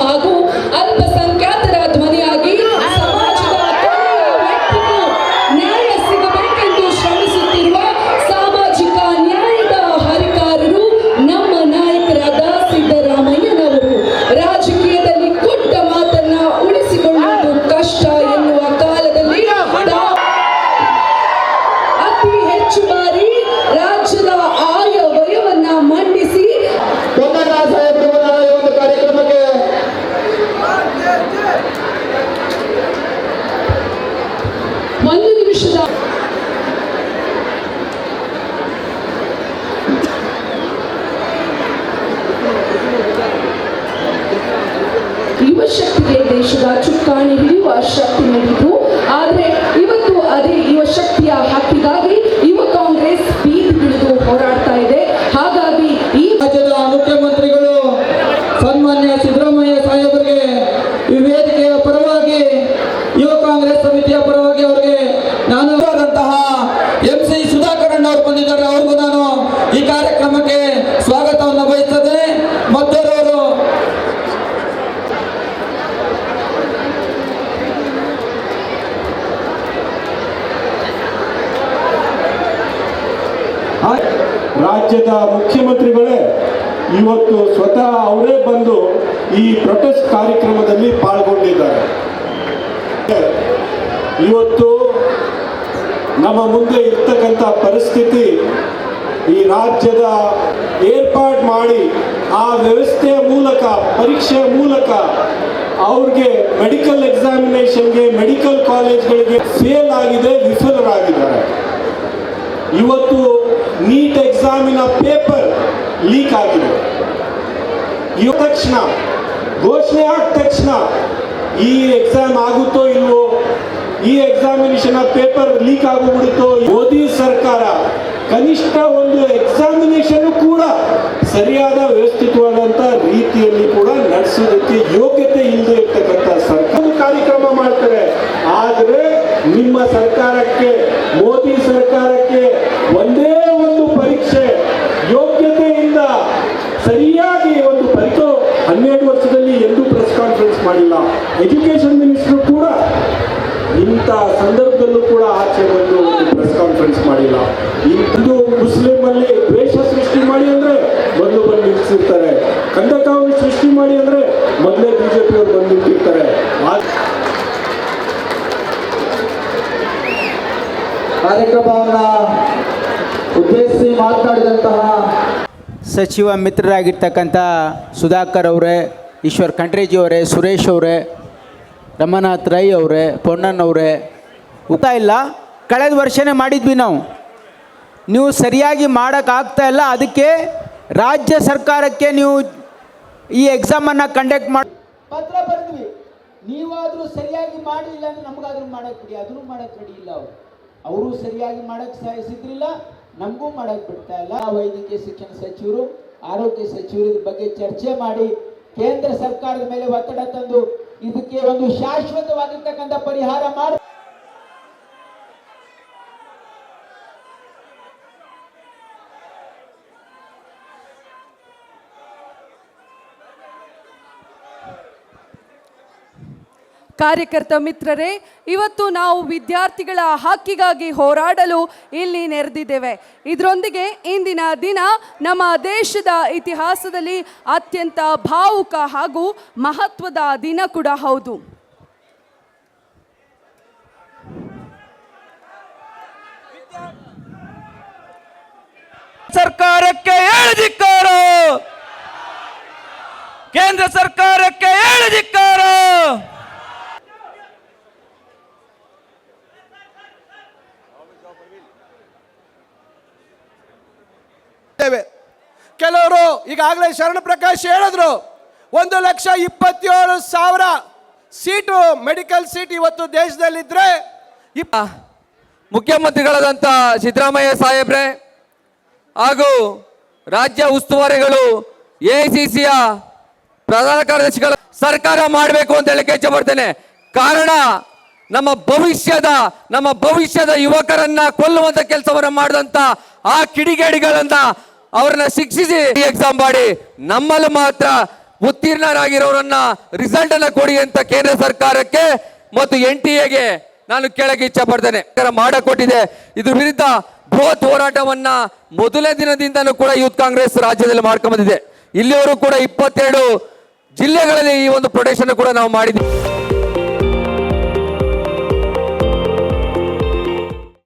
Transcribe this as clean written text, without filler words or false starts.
ಹಾಗೂ ಅಲ್ಪಸಂಖ್ಯಾತರ ಧ್ವನಿಯಾಗಿ ಸಮಾಜದ ವ್ಯಕ್ತಿಗೂ ನ್ಯಾಯ ಸಿಗಬೇಕೆಂದು ಶ್ರಮಿಸುತ್ತಿರುವ ಸಾಮಾಜಿಕ ನ್ಯಾಯದ ಹರಿಕಾರರು ನಮ್ಮ ನಾಯಕರಾದ ಸಿದ್ದರಾಮಯ್ಯನವರು. ರಾಜಕೀಯದಲ್ಲಿ ಕೊಟ್ಟ ಮಾತನ್ನ ಉಳಿಸಿಕೊಳ್ಳುವುದು ಕಷ್ಟ ಎನ್ನುವ ಕಾಲದಲ್ಲಿ ಅತಿ ಹೆಚ್ಚು ಬಾರಿ ರಾಜ್ಯದ ಆಯವ್ಯಯವನ್ನ ಮಂಡಿಸಿ ಒಂದು ನಿಮಿಷದ ಯುವ ಶಕ್ತಿಗೆ ದೇಶದ ಚುಕ್ಕಾಣಿ ಹಿಡಿಯುವ ಶಕ್ತಿ ನೀಡಿತು. ಆದರೆ ಇವತ್ತು ಅದೇ ಯುವ ಶಕ್ತಿಯ ಹಕ್ಕಿಗಾಗಿ ಯುವ ಕಾಂಗ್ರೆಸ್ ಬೀದಿಗಿಳಿದು ಹೋರಾಡ್ತಾ ಇದೆ. ಹಾಗಾಗಿ ಈ ರಾಜ್ಯದ ಮುಖ್ಯಮಂತ್ರಿಗಳು ಸನ್ಮಾನ್ಯ ಸಿದ್ದರಾಮಯ್ಯ ಸಾಹೇಬರಿಗೆ ಈ ವೇದಿಕೆಯ ಪರವಾಗಿ ಯುವ ಕಾಂಗ್ರೆಸ್ ಸಮಿತಿಯ ಪರವಾಗಿ ಅವರಿಗೆ ನಾನು MC ಸುಧಾಕರ್ ಅವರು ಬಂದಿದ್ದಾರೆ. ಅವ್ರಿಗೂ ನಾನು ಈ ಕಾರ್ಯಕ್ರಮಕ್ಕೆ ಸ್ವಾಗತವನ್ನು ಬಯಸ್ತೇನೆ. ಮತ್ತವರು ರಾಜ್ಯದ ಮುಖ್ಯಮಂತ್ರಿಗಳೇ ಇವತ್ತು ಸ್ವತಃ ಅವರೇ ಬಂದು ಈ ಪ್ರೊಟೆಸ್ಟ್ ಕಾರ್ಯಕ್ರಮದಲ್ಲಿ ಪಾಲ್ಗೊಂಡಿದ್ದಾರೆ. ಇವತ್ತು ನಮ್ಮ ಮುಂದೆ ಇರ್ತಕ್ಕಂಥ ಪರಿಸ್ಥಿತಿ, ಈ ರಾಜ್ಯದ ಏರ್ಪಾಡು ಮಾಡಿ ಆ ವ್ಯವಸ್ಥೆಯ ಮೂಲಕ ಪರೀಕ್ಷೆಯ ಮೂಲಕ ಅವ್ರಿಗೆ ಮೆಡಿಕಲ್ ಎಕ್ಸಾಮಿನೇಷನ್ಗೆ ಮೆಡಿಕಲ್ ಕಾಲೇಜ್ಗಳಿಗೆ ಫೇಲ್ ಆಗಿದೆ, ವಿಫಲರಾಗಿದ್ದಾರೆ. ಇವತ್ತು ನೀಟ್ ಎಕ್ಸಾಮಿನ ಪೇಪರ್ ಲೀಕ್ ಆಗಿದೆ. ತಕ್ಷಣ ಘೋಷಣೆ ಆದ ತಕ್ಷಣ ಈ ಎಕ್ಸಾಮ್ ಆಗುತ್ತೋ ಇಲ್ವೋ, ಈ ಎಕ್ಸಾಮಿನೇಷನ್ ಪೇಪರ್ ಲೀಕ್ ಆಗಿಬಿಡುತ್ತೋ, ಮೋದಿ ಸರ್ಕಾರ ಕನಿಷ್ಠ ಒಂದು ಎಕ್ಸಾಮಿನೇಷನ್ ಕೂಡ ಸರಿಯಾದ ವ್ಯವಸ್ಥಿತವಾದಂಥ ರೀತಿಯಲ್ಲಿ ಕೂಡ ನಡೆಸೋದಕ್ಕೆ ಯೋಗ್ಯತೆ ಇಲ್ಲದೆ ಇರ್ತಕ್ಕಂಥ ಸರ್ಕಾರ ಕಾರ್ಯಕ್ರಮ ಮಾಡ್ತಾರೆ. ಆದರೆ ನಿಮ್ಮ ಸರ್ಕಾರಕ್ಕೆ, ಮೋದಿ ಸರ್ಕಾರಕ್ಕೆ ಒಂದೇ ಒಂದು ಪರೀಕ್ಷೆ ಯೋಗ್ಯತೆಯಿಂದ ಸರಿಯಾಗಿ ಒಂದು ಪರೀಕ್ಷೆ 12 ವರ್ಷದಲ್ಲಿ ಎಂದೂ ಪ್ರೆಸ್ ಕಾನ್ಫರೆನ್ಸ್ ಮಾಡಿಲ್ಲ. ಎಜುಕೇಶನ್ ಮಿನಿಸ್ಟರ್ ಕೂಡ ಇಂಥ ಸಂದರ್ಭದಲ್ಲೂ ಕೂಡ ಆಚೆ ಬಂದು ಪ್ರೆಸ್ ಕಾನ್ಫರೆನ್ಸ್ ಮಾಡಿಲ್ಲ. ಇಂದು ಮುಸ್ಲಿಂ ಅಲ್ಲಿ ದ್ವೇಷ ಸೃಷ್ಟಿ ಮಾಡಿ ಅಂದ್ರೆ ಮೊದಲು ಬಂದು ನಿಲ್ಲಿಸಿರ್ತಾರೆ, ಕಂದಕವನ್ನು ಸೃಷ್ಟಿ ಮಾಡಿ ಅಂದ್ರೆ ಮೊದಲೇ ಬಿಜೆಪಿ ಅವರು ಬಂದು ನಿಂತಿರ್ತಾರೆ. ಕಾರ್ಯಕ್ರಮವನ್ನ ಉದ್ದೇಶಿಸಿ ಮಾತನಾಡಿದಂತಹ ಸಚಿವ ಮಿತ್ರರಾಗಿರ್ತಕ್ಕಂಥ ಸುಧಾಕರ್ ಅವರೇ, ಈಶ್ವರ್ ಖಂಡ್ರೇಜಿ ಅವರೇ, ಸುರೇಶ್ ಅವರೇ, ರಮನಾಥ್ ರೈ ಅವರೇ, ಪೊನ್ನಣ್ಣವರೇ, ಇಲ್ಲ ಕಳೆದ ವರ್ಷನೇ ಮಾಡಿದ್ವಿ ನಾವು. ನೀವು ಸರಿಯಾಗಿ ಮಾಡೋಕ್ಕಾಗ್ತಾ ಇಲ್ಲ, ಅದಕ್ಕೆ ರಾಜ್ಯ ಸರ್ಕಾರಕ್ಕೆ ನೀವು ಈ ಎಕ್ಸಾಮನ್ನು ಕಂಡಕ್ಟ್ ಮಾಡಿ ಪತ್ರ ಬರೆದ್ವಿ. ನೀವಾದರೂ ಸರಿಯಾಗಿ ಮಾಡಿಲ್ಲ ಅಂದ್ರೆ ನಮಗಾದ್ರೂ ಮಾಡಕ್ಕೆ ಬಿಡಿ. ಅದನ್ನು ಮಾಡಕ್ಕೆ ರೆಡಿ ಇಲ್ಲ. ಅವರು ಸರಿಯಾಗಿ ಮಾಡಕ್ಕೆ ಸಹಿಸಿದ್ರಿಲ್ಲ, ನಮಗೂ ಮಾಡಕ್ಕೆ ಬಿಡ್ತಾ ಇಲ್ಲ. ವೈದ್ಯಕೀಯ ಶಿಕ್ಷಣ ಸಚಿವರು, ಆರೋಗ್ಯ ಸಚಿವರು ಇದ್ರ ಬಗ್ಗೆ ಚರ್ಚೆ ಮಾಡಿ ಕೇಂದ್ರ ಸರ್ಕಾರದ ಮೇಲೆ ಒತ್ತಡ ತಂದು ಇದಕ್ಕೆ ಒಂದು ಶಾಶ್ವತವಾಗಿರ್ತಕ್ಕಂಥ ಪರಿಹಾರ ಮಾಡಿ ಕಾರ್ಯಕರ್ತ ಮಿತ್ರರೇ, ಇವತ್ತು ನಾವು ವಿದ್ಯಾರ್ಥಿಗಳ ಹಕ್ಕಿಗಾಗಿ ಹೋರಾಡಲು ಇಲ್ಲಿ ನೆರೆದಿದ್ದೇವೆ. ಇದರೊಂದಿಗೆ ಇಂದಿನ ದಿನ ನಮ್ಮ ದೇಶದ ಇತಿಹಾಸದಲ್ಲಿ ಅತ್ಯಂತ ಭಾವುಕ ಹಾಗೂ ಮಹತ್ವದ ದಿನ ಕೂಡ ಹೌದು. ಸರ್ಕಾರಕ್ಕೆ ಹೇಳಿದಿಕ್ಕಾರ, ಕೇಂದ್ರ ಸರ್ಕಾರಕ್ಕೆ ಹೇಳಿದಿಕ್ಕಾರ. ಕೆಲವರು ಈಗಾಗಲೇ ಶರಣ ಪ್ರಕಾಶ್ ಹೇಳಿದ್ರು, 1,27,000 ಸೀಟು ಮೆಡಿಕಲ್ ಸೀಟ್ ಇವತ್ತು ದೇಶದಲ್ಲಿದ್ರೆ ಮುಖ್ಯಮಂತ್ರಿಗಳಾದಂಥ ಸಿದ್ದರಾಮಯ್ಯ ಸಾಹೇಬ್ರೆ ಹಾಗೂ ರಾಜ್ಯ ಉಸ್ತುವಾರಿಗಳು, AICCಯ ಪ್ರಧಾನ ಕಾರ್ಯದರ್ಶಿಗಳು, ಸರ್ಕಾರ ಮಾಡಬೇಕು ಅಂತ ಹೇಳಕ್ಕೆ ಇಚ್ಛೆ ಪಡ್ತೇನೆ. ಕಾರಣ ನಮ್ಮ ಭವಿಷ್ಯದ ಯುವಕರನ್ನ ಕೊಲ್ಲುವಂತ ಕೆಲಸವನ್ನ ಮಾಡಿದಂತ ಆ ಕಿಡಿಗೇಡಿಗಳನ್ನ ಅವರನ್ನ ಶಿಕ್ಷಿಸಿ ಎಕ್ಸಾಮ್ ಮಾಡಿ ನಮ್ಮಲ್ಲಿ ಮಾತ್ರ ಉತ್ತೀರ್ಣರಾಗಿರೋರನ್ನ ರಿಸಲ್ಟ್ ಅನ್ನ ಕೊಡಿ ಅಂತ ಕೇಂದ್ರ ಸರ್ಕಾರಕ್ಕೆ ಮತ್ತು NTA ನಾನು ಕೇಳಕ್ಕೆ ಇಚ್ಛೆ ಪಡ್ತೇನೆ. ಮಾಡಕೊಟ್ಟಿದೆ. ಇದ್ರ ವಿರುದ್ಧ ಬೃಹತ್ ಹೋರಾಟವನ್ನ ಮೊದಲನೇ ದಿನದಿಂದನೂ ಕೂಡ ಯೂತ್ ಕಾಂಗ್ರೆಸ್ ರಾಜ್ಯದಲ್ಲಿ ಮಾಡ್ಕೊಂಡ್ ಬಂದಿದೆ. ಇಲ್ಲಿವರು ಕೂಡ 22 ಜಿಲ್ಲೆಗಳಲ್ಲಿ ಈ ಒಂದು ಪ್ರೊಟೆಕ್ಷನ್ ಕೂಡ ನಾವು ಮಾಡಿದ್ದೀವಿ.